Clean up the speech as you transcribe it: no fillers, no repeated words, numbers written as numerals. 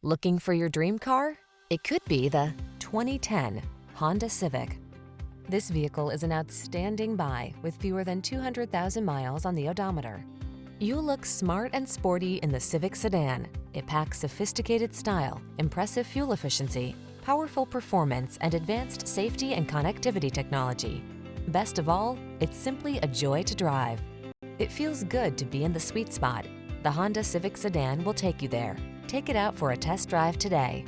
Looking for your dream car? It could be the 2010 Honda Civic. This vehicle is an outstanding buy with fewer than 200,000 miles on the odometer. You'll look smart and sporty in the Civic sedan. It packs sophisticated style, impressive fuel efficiency, powerful performance, and advanced safety and connectivity technology. Best of all, it's simply a joy to drive. It feels good to be in the sweet spot. The Honda Civic sedan will take you there. Take it out for a test drive today.